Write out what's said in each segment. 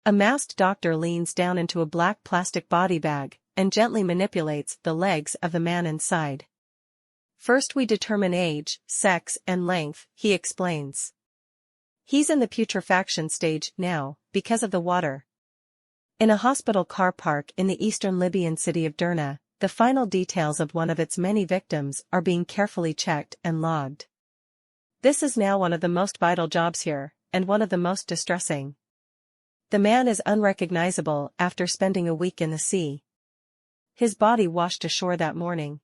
A masked doctor leans down into a black plastic body bag and gently manipulates the legs of the man inside. First we determine age, sex, and length, he explains. He's in the putrefaction stage now, because of the water. In a hospital car park in the eastern Libyan city of Derna, the final details of one of its many victims are being carefully checked and logged. This is now one of the most vital jobs here, and one of the most distressing. The man is unrecognizable after spending a week in the sea. His body washed ashore that morning.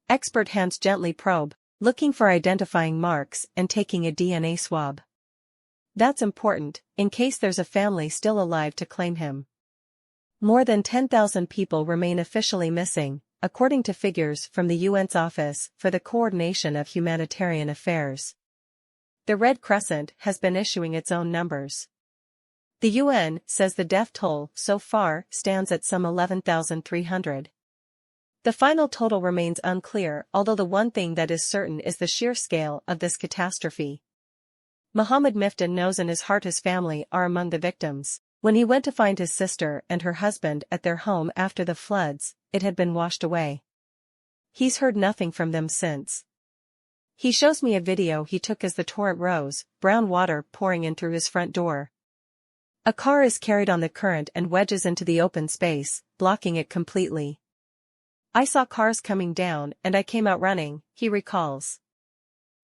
Expert hands gently probe, looking for identifying marks and taking a DNA swab. That's important, in case there's a family still alive to claim him. More than 10,000 people remain officially missing, according to figures from the UN's Office for the Coordination of Humanitarian Affairs. The Red Crescent has been issuing its own numbers. The UN says the death toll so far stands at some 11,300. The final total remains unclear, although the one thing that is certain is the sheer scale of this catastrophe. Mohammed Mifta knows in his heart his family are among the victims. When he went to find his sister and her husband at their home after the floods, it had been washed away. He's heard nothing from them since. He shows me a video he took as the torrent rose, brown water pouring in through his front door. A car is carried on the current and wedges into the open space, blocking it completely. I saw cars coming down and I came out running, he recalls.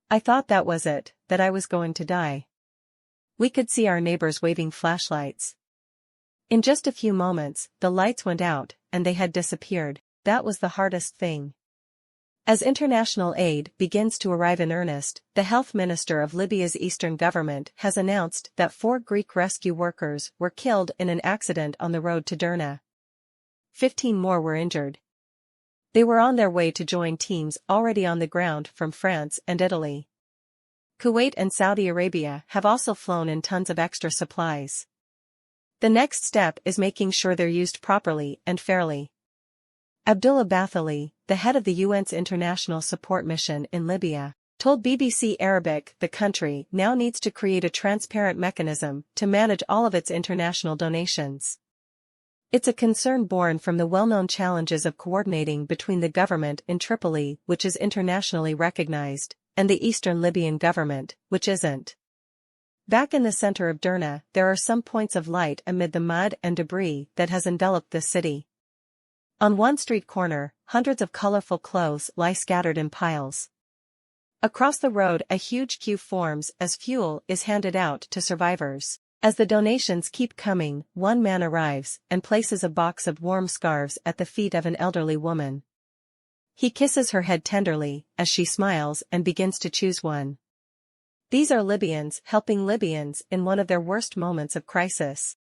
I thought that was it, that I was going to die. We could see our neighbors waving flashlights. In just a few moments, the lights went out, and they had disappeared. That was the hardest thing. As international aid begins to arrive in earnest, the health minister of Libya's eastern government has announced that 4 Greek rescue workers were killed in an accident on the road to Derna. 15 more were injured. They were on their way to join teams already on the ground from France and Italy. Kuwait and Saudi Arabia have also flown in tons of extra supplies. The next step is making sure they're used properly and fairly. Abdullah Bathily, the head of the UN's International Support Mission in Libya, told BBC Arabic the country now needs to create a transparent mechanism to manage all of its international donations. It's a concern born from the well-known challenges of coordinating between the government in Tripoli, which is internationally recognized, and the eastern Libyan government, which isn't. Back in the center of Derna, there are some points of light amid the mud and debris that has enveloped the city. On one street corner, hundreds of colorful clothes lie scattered in piles. Across the road, a huge queue forms as fuel is handed out to survivors. As the donations keep coming, one man arrives and places a box of warm scarves at the feet of an elderly woman. He kisses her head tenderly as she smiles and begins to choose one. These are Libyans helping Libyans in one of their worst moments of crisis.